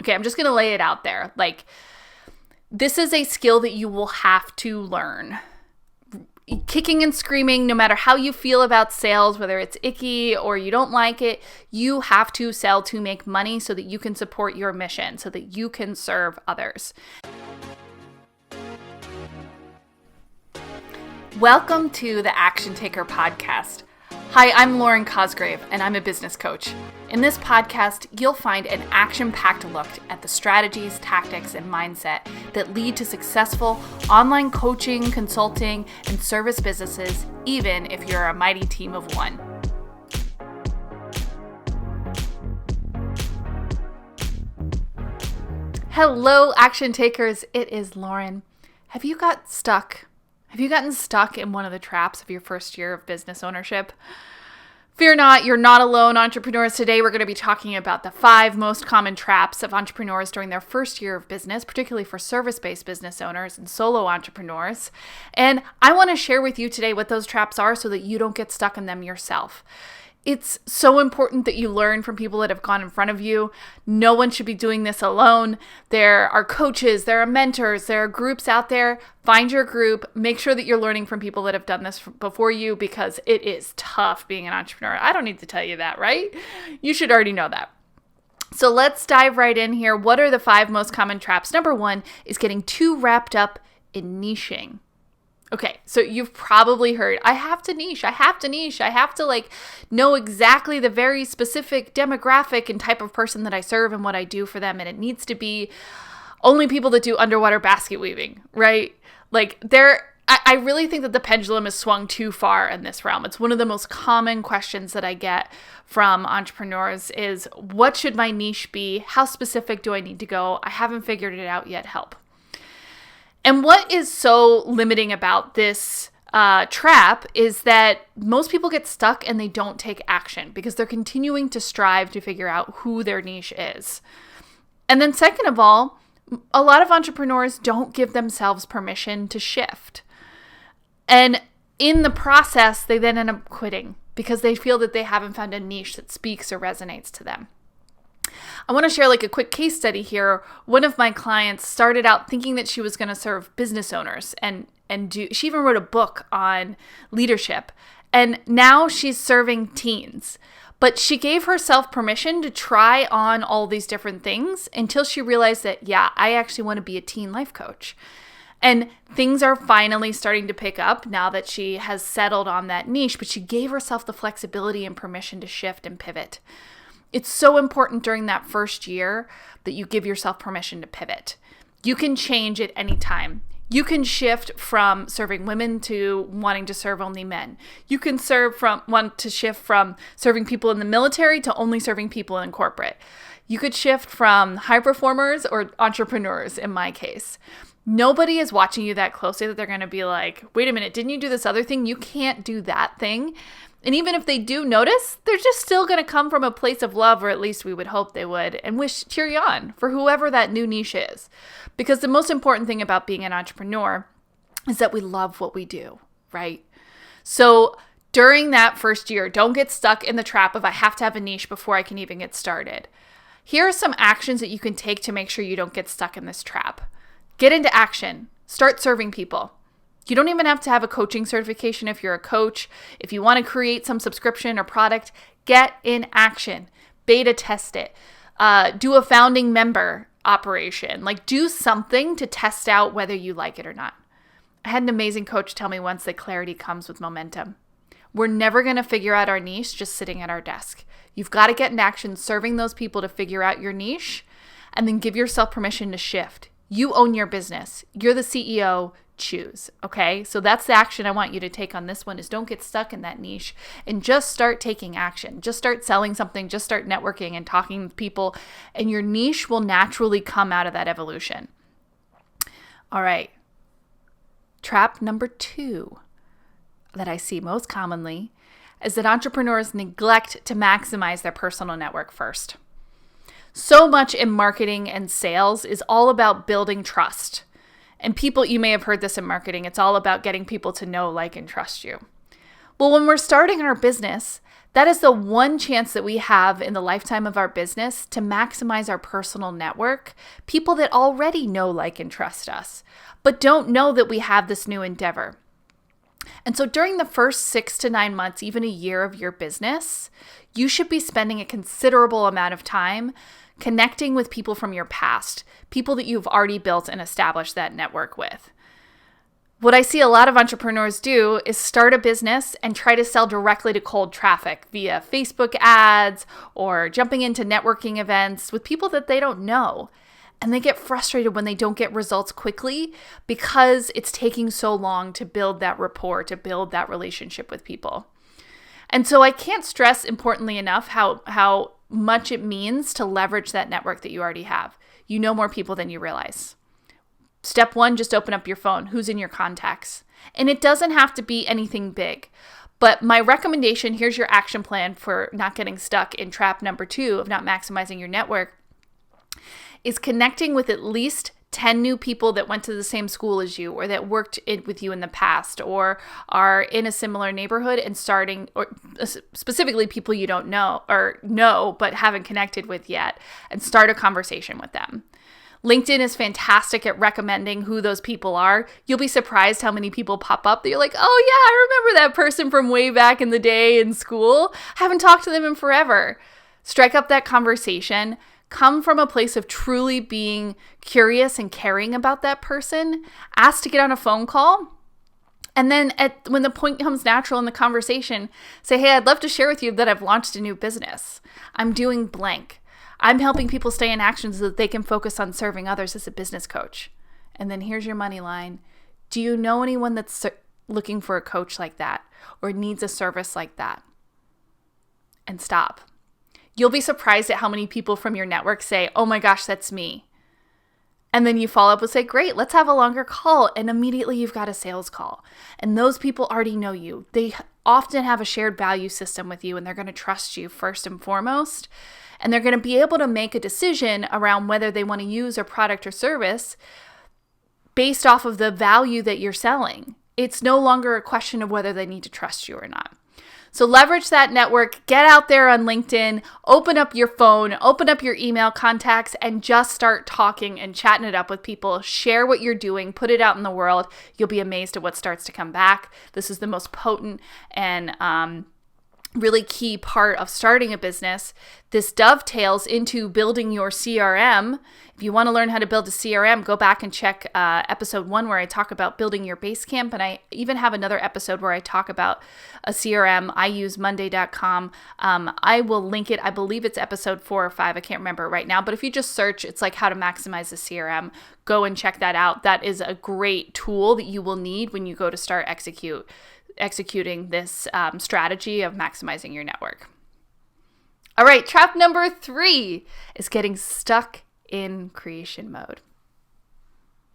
Okay, I'm just going to lay it out there. Like, this is a skill that you will have to learn. Kicking and screaming, no matter how you feel about sales, whether it's icky or you don't like it, you have to sell to make money so that you can support your mission, so that you can serve others. Welcome to the Action Taker Podcast. Hi, I'm Lauren Cosgrave, and I'm a business coach. In this podcast, you'll find an action-packed look at the strategies, tactics, and mindset that lead to successful online coaching, consulting, and service businesses, even if you're a mighty team of one. Hello, Action Takers. It is Lauren. Have you gotten stuck in one of the traps of your first year of business ownership? Fear not, you're not alone, entrepreneurs. Today we're going to be talking about the 5 most common traps of entrepreneurs during their first year of business, particularly for service-based business owners and solo entrepreneurs. And I want to share with you today what those traps are so that you don't get stuck in them yourself. It's so important that you learn from people that have gone in front of you. No one should be doing this alone. There are coaches, there are mentors, there are groups out there. Find your group. Make sure that you're learning from people that have done this before you, because it is tough being an entrepreneur. I don't need to tell you that, right? You should already know that. So let's dive right in here. What are the 5 most common traps? Number 1 is getting too wrapped up in niching. Okay, so you've probably heard, I have to niche, I have to know exactly the very specific demographic and type of person that I serve and what I do for them. And it needs to be only people that do underwater basket weaving, right? I really think that the pendulum has swung too far in this realm. It's one of the most common questions that I get from entrepreneurs is, what should my niche be? How specific do I need to go? I haven't figured it out yet, help. And what is so limiting about this trap is that most people get stuck and they don't take action because they're continuing to strive to figure out who their niche is. And then second of all, a lot of entrepreneurs don't give themselves permission to shift. And in the process, they then end up quitting because they feel that they haven't found a niche that speaks or resonates to them. I want to share a quick case study here. One of my clients started out thinking that she was going to serve business owners she even wrote a book on leadership, and now she's serving teens. But she gave herself permission to try on all these different things until she realized that, I actually want to be a teen life coach. And things are finally starting to pick up now that she has settled on that niche, but she gave herself the flexibility and permission to shift and pivot. It's so important during that first year that you give yourself permission to pivot. You can change at any time. You can shift from serving women to wanting to serve only men. You can want to shift from serving people in the military to only serving people in corporate. You could shift from high performers or entrepreneurs in my case. Nobody is watching you that closely that they're going to be like, wait a minute, didn't you do this other thing? You can't do that thing. And even if they do notice, they're just still going to come from a place of love, or at least we would hope they would, and cheer you on for whoever that new niche is. Because the most important thing about being an entrepreneur is that we love what we do, right? So during that first year, don't get stuck in the trap of I have to have a niche before I can even get started. Here are some actions that you can take to make sure you don't get stuck in this trap. Get into action. Start serving people. You don't even have to have a coaching certification if you're a coach. If you want to create some subscription or product, get in action. Beta test it. Do a founding member operation. Do something to test out whether you like it or not. I had an amazing coach tell me once that clarity comes with momentum. We're never going to figure out our niche just sitting at our desk. You've got to get in action serving those people to figure out your niche, and then give yourself permission to shift. You own your business. You're the CEO. Choose. Okay. So that's the action I want you to take on this one, is don't get stuck in that niche and just start taking action. Just start selling something, just start networking and talking with people, and your niche will naturally come out of that evolution. All right. Trap number 2 that I see most commonly is that entrepreneurs neglect to maximize their personal network first. So much in marketing and sales is all about building trust. And people, you may have heard this in marketing, it's all about getting people to know, like, and trust you. Well, when we're starting our business, That is the one chance that we have in the lifetime of our business to maximize our personal network, people that already know, like, and trust us, but don't know that we have this new endeavor. And so during the first 6 to 9 months, even a year of your business, you should be spending a considerable amount of time connecting with people from your past, people that you've already built and established that network with. What I see a lot of entrepreneurs do is start a business and try to sell directly to cold traffic via Facebook ads or jumping into networking events with people that they don't know. And they get frustrated when they don't get results quickly because it's taking so long to build that rapport, to build that relationship with people. And so I can't stress importantly enough how much it means to leverage that network that you already have. You know more people than you realize. Step 1, just open up your phone. Who's in your contacts? And it doesn't have to be anything big. But my recommendation, here's your action plan for not getting stuck in trap number 2 of not maximizing your network, is connecting with at least 10 new people that went to the same school as you or that worked with you in the past or are in a similar neighborhood and starting, or specifically people you don't know or know but haven't connected with yet, and start a conversation with them. LinkedIn is fantastic at recommending who those people are. You'll be surprised how many people pop up that you're like, oh yeah, I remember that person from way back in the day in school. Haven't talked to them in forever. Strike up that conversation. Come from a place of truly being curious and caring about that person. Ask to get on a phone call. And then when the point comes natural in the conversation, say, hey, I'd love to share with you that I've launched a new business. I'm doing blank. I'm helping people stay in action so that they can focus on serving others as a business coach. And then here's your money line. Do you know anyone that's looking for a coach like that or needs a service like that? And stop. You'll be surprised at how many people from your network say, oh my gosh, that's me. And then you follow up and say, great, let's have a longer call. And immediately you've got a sales call. And those people already know you. They often have a shared value system with you and they're going to trust you first and foremost. And they're going to be able to make a decision around whether they want to use a product or service based off of the value that you're selling. It's no longer a question of whether they need to trust you or not. So leverage that network, get out there on LinkedIn, open up your phone, open up your email contacts, and just start talking and chatting it up with people. Share what you're doing, put it out in the world. You'll be amazed at what starts to come back. This is the most potent and really key part of starting a business. This dovetails into building your CRM. If you want to learn how to build a CRM, go back and check episode 1 where I talk about building your Basecamp. And I even have another episode where I talk about a CRM. I use Monday.com. I will link it. I believe it's episode 4 or 5. I can't remember right now. But if you just search, it's like how to maximize the CRM. Go and check that out. That is a great tool that you will need when you go to start executing this strategy of maximizing your network. All right, trap number 3 is getting stuck in creation mode.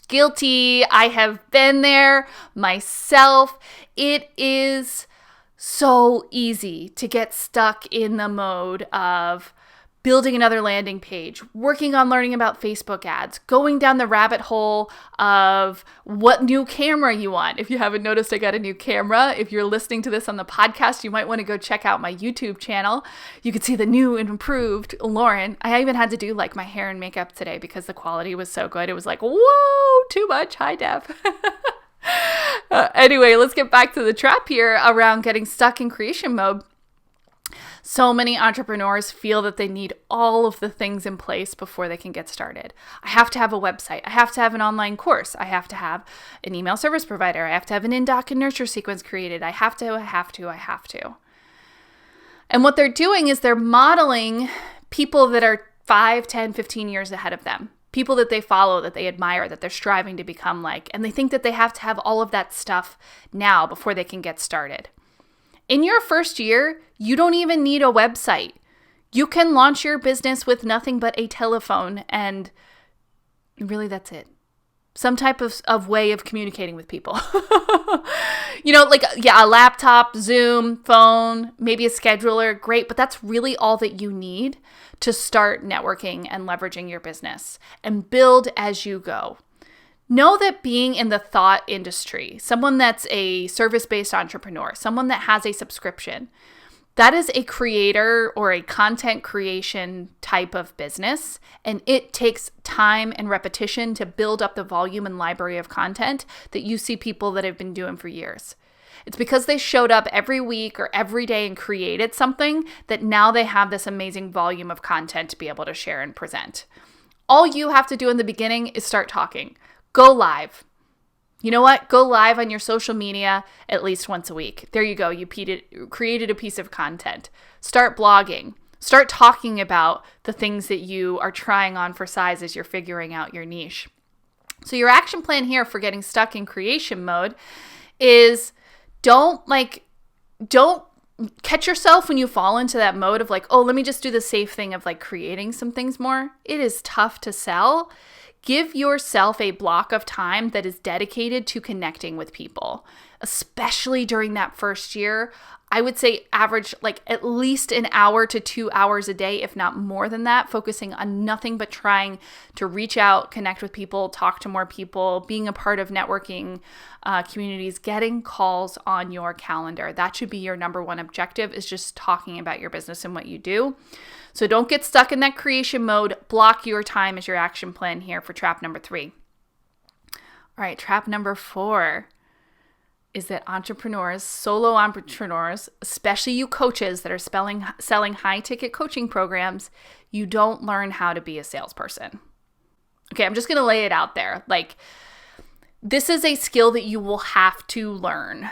Guilty. I have been there myself. It is so easy to get stuck in the mode of building another landing page, working on learning about Facebook ads, going down the rabbit hole of what new camera you want. If you haven't noticed, I got a new camera. If you're listening to this on the podcast, you might want to go check out my YouTube channel. You could see the new and improved Lauren. I even had to do like my hair and makeup today because the quality was so good. It was like, whoa, too much high def. Anyway, let's get back to the trap here around getting stuck in creation mode. So many entrepreneurs feel that they need all of the things in place before they can get started. I have to have a website. I have to have an online course. I have to have an email service provider. I have to have an in-doc and nurture sequence created. I have to. And what they're doing is they're modeling people that are 5, 10, 15 years ahead of them. People that they follow, that they admire, that they're striving to become like. And they think that they have to have all of that stuff now before they can get started. In your first year, you don't even need a website. You can launch your business with nothing but a telephone, and really that's it. Some type of way of communicating with people. A laptop, Zoom, phone, maybe a scheduler, great, but that's really all that you need to start networking and leveraging your business and build as you go. Know that being in the thought industry, someone that's a service-based entrepreneur, someone that has a subscription, That is a creator or a content creation type of business, and it takes time and repetition to build up the volume and library of content that you see people that have been doing for years. It's because they showed up every week or every day and created something that now they have this amazing volume of content to be able to share and present. All you have to do in the beginning is start talking. Go live. You know what? Go live on your social media at least once a week. There you go. You created a piece of content. Start blogging. Start talking about the things that you are trying on for size as you're figuring out your niche. So your action plan here for getting stuck in creation mode is don't catch yourself when you fall into that mode of like, oh, let me just do the safe thing of like creating some things more. It is tough to sell. Give yourself a block of time that is dedicated to connecting with people, especially during that first year. I would say average like at least an hour to 2 hours a day, if not more than that, focusing on nothing but trying to reach out, connect with people, talk to more people, being a part of networking communities, getting calls on your calendar. That should be your number one objective, is just talking about your business and what you do. So don't get stuck in that creation mode. Block your time as your action plan here for trap number 3. All right, trap number 4 is that entrepreneurs, solo entrepreneurs, especially you coaches that are selling high-ticket coaching programs, you don't learn how to be a salesperson. Okay, I'm just going to lay it out there. Like, this is a skill that you will have to learn.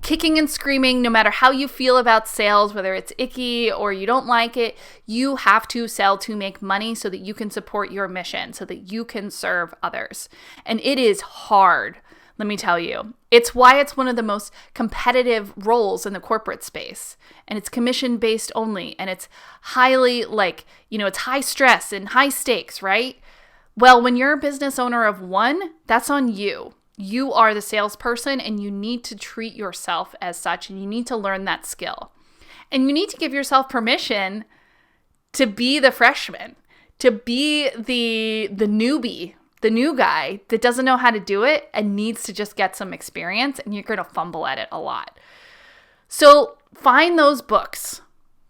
Kicking and screaming, no matter how you feel about sales, whether it's icky or you don't like it, you have to sell to make money so that you can support your mission, so that you can serve others. And it is hard, let me tell you. It's why it's one of the most competitive roles in the corporate space. And it's commission-based only. And it's highly it's high stress and high stakes, right? Well, when you're a business owner of one, that's on you. You are the salesperson, and you need to treat yourself as such, and you need to learn that skill. And you need to give yourself permission to be the freshman, to be the newbie, the new guy that doesn't know how to do it and needs to just get some experience, and you're going to fumble at it a lot. So find those books.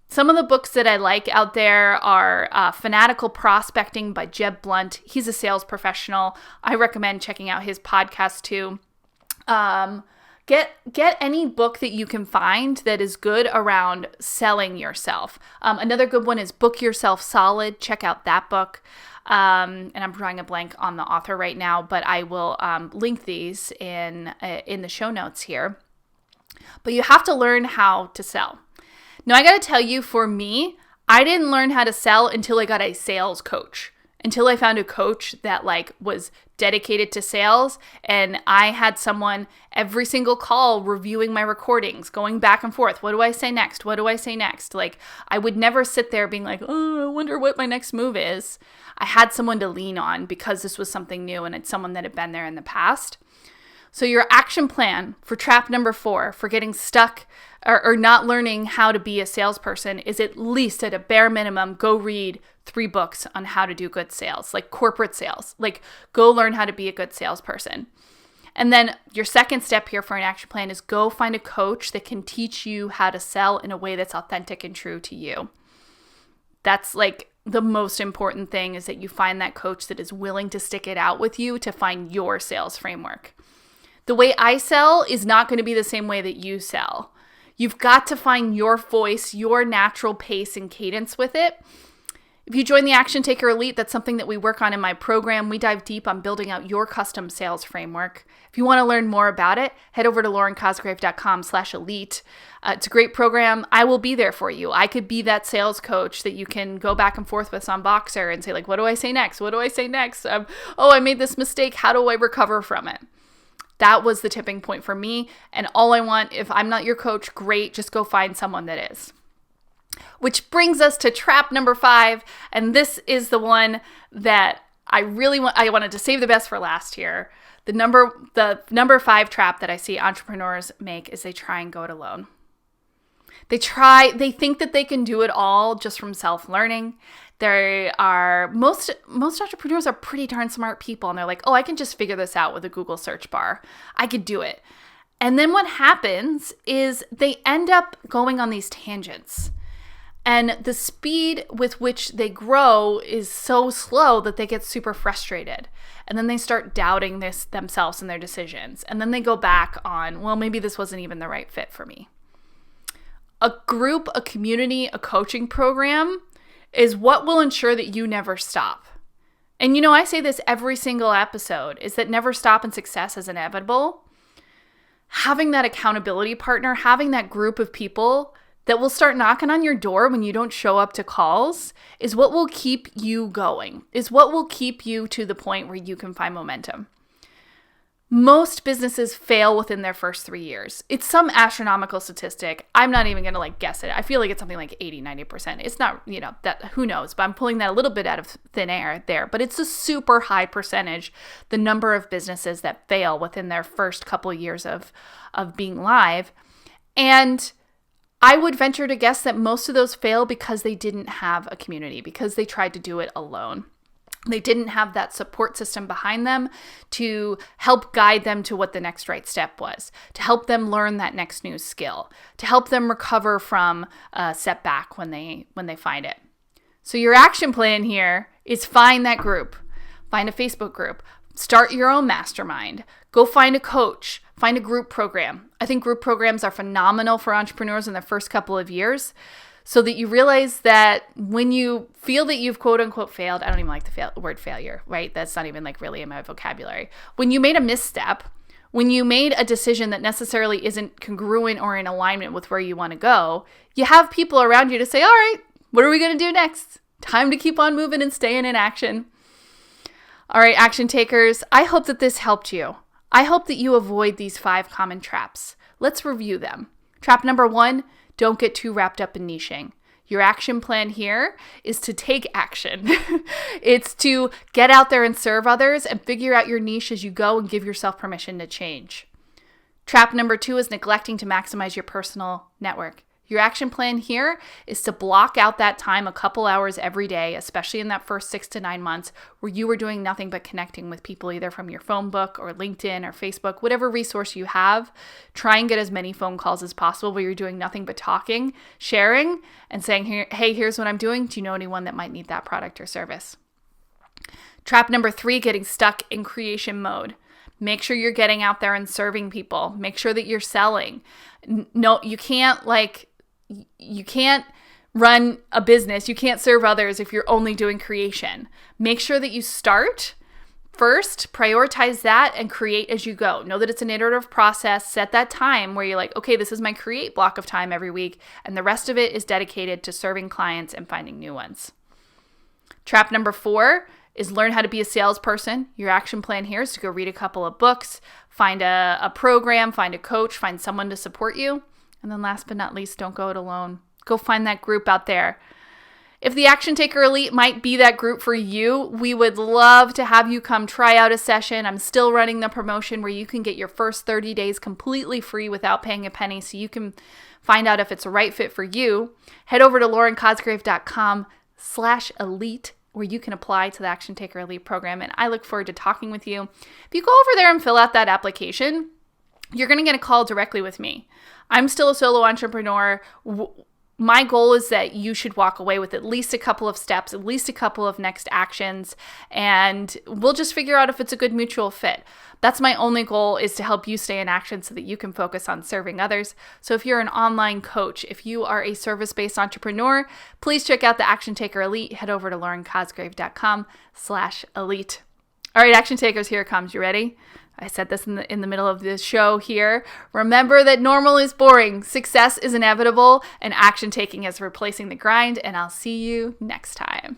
Some of the books that I like out there are Fanatical Prospecting by Jeb Blunt. He's a sales professional. I recommend checking out his podcast too. Get any book that you can find that is good around selling yourself. Another good one is Book Yourself Solid. Check out that book. And I'm drawing a blank on the author right now, but I will link these in the show notes here. But you have to learn how to sell. Now, I got to tell you, for me, I didn't learn how to sell until I got a sales coach, until I found a coach that was dedicated to sales. And I had someone every single call reviewing my recordings, going back and forth. What do I say next? What do I say next? I would never sit there being like, oh, I wonder what my next move is. I had someone to lean on because this was something new and it's someone that had been there in the past. So your action plan for trap number 4 for getting stuck or not learning how to be a salesperson is, at least at a bare minimum, go read 3 books on how to do good sales, like corporate sales. Go learn how to be a good salesperson. And then your second step here for an action plan is go find a coach that can teach you how to sell in a way that's authentic and true to you. That's the most important thing, is that you find that coach that is willing to stick it out with you to find your sales framework. The way I sell is not going to be the same way that you sell. You've got to find your voice, your natural pace and cadence with it. If you join the Action Taker Elite, that's something that we work on in my program. We dive deep on building out your custom sales framework. If you want to learn more about it, head over to laurencosgrave.com/elite. It's a great program. I will be there for you. I could be that sales coach that you can go back and forth with on Boxer and say, what do I say next? What do I say next? I made this mistake. How do I recover from it? That was the tipping point for me. And all I want, if I'm not your coach, great, just go find someone that is. Which brings us to trap number 5. And this is the one that I wanted to save the best for last here. The number 5 trap that I see entrepreneurs make is they try and go it alone. They think that they can do it all just from self-learning. Most entrepreneurs are pretty darn smart people, and they're like, oh, I can just figure this out with a Google search bar. I could do it. And then what happens is they end up going on these tangents. And the speed with which they grow is so slow that they get super frustrated. And then they start doubting themselves and their decisions. And then they go back on, well, maybe this wasn't even the right fit for me. A group, a community, a coaching program is what will ensure that you never stop. And I say this every single episode, is that never stop and success is inevitable. Having that accountability partner, having that group of people that will start knocking on your door when you don't show up to calls is what will keep you going, is what will keep you to the point where you can find momentum. Most businesses fail within their first 3 years. It's some astronomical statistic. I'm not even going to guess it. I feel like it's something like 80, 90%. It's not, that who knows, but I'm pulling that a little bit out of thin air there. But it's a super high percentage, the number of businesses that fail within their first couple of years of being live. And I would venture to guess that most of those fail because they didn't have a community, because they tried to do it alone. They didn't have that support system behind them to help guide them to what the next right step was, to help them learn that next new skill, to help them recover from a setback when they find it. So your action plan here is find that group, find a Facebook group, start your own mastermind, go find a coach, find a group program. I think group programs are phenomenal for entrepreneurs in their first couple of years, so that you realize that when you feel that you've quote unquote failed, I don't even like the word failure, right? That's not even really in my vocabulary. When you made a misstep, when you made a decision that necessarily isn't congruent or in alignment with where you want to go, you have people around you to say, all right, what are we going to do next? Time to keep on moving and staying in action. All right, action takers, I hope that this helped you. I hope that you avoid these 5 common traps. Let's review them. Trap number 1, don't get too wrapped up in niching. Your action plan here is to take action. It's to get out there and serve others and figure out your niche as you go and give yourself permission to change. Trap number 2 is neglecting to maximize your personal network. Your action plan here is to block out that time, a couple hours every day, especially in that first 6 to 9 months, where you are doing nothing but connecting with people either from your phone book or LinkedIn or Facebook, whatever resource you have. Try and get as many phone calls as possible where you're doing nothing but talking, sharing, and saying, hey, here's what I'm doing. Do you know anyone that might need that product or service? Trap number 3, getting stuck in creation mode. Make sure you're getting out there and serving people. Make sure that you're selling. No, you can't run a business. You can't serve others if you're only doing creation. Make sure that you start first, prioritize that, and create as you go. Know that it's an iterative process. Set that time where you're like, okay, this is my create block of time every week, and the rest of it is dedicated to serving clients and finding new ones. Trap number 4 is learn how to be a salesperson. Your action plan here is to go read a couple of books, find a program, find a coach, find someone to support you. And then last but not least, don't go it alone. Go find that group out there. If the Action Taker Elite might be that group for you, we would love to have you come try out a session. I'm still running the promotion where you can get your first 30 days completely free without paying a penny, so you can find out if it's a right fit for you. Head over to laurencosgrave.com/elite where you can apply to the Action Taker Elite program, and I look forward to talking with you. If you go over there and fill out that application, you're going to get a call directly with me. I'm still a solo entrepreneur. My goal is that you should walk away with at least a couple of steps, at least a couple of next actions, and we'll just figure out if it's a good mutual fit. That's my only goal, is to help you stay in action so that you can focus on serving others. So if you're an online coach, if you are a service-based entrepreneur, please check out the Action Taker Elite. Head over to laurencosgrave.com/elite. All right, Action Takers, here it comes. You ready? I said this in the middle of this show here. Remember that normal is boring, success is inevitable, and action taking is replacing the grind, and I'll see you next time.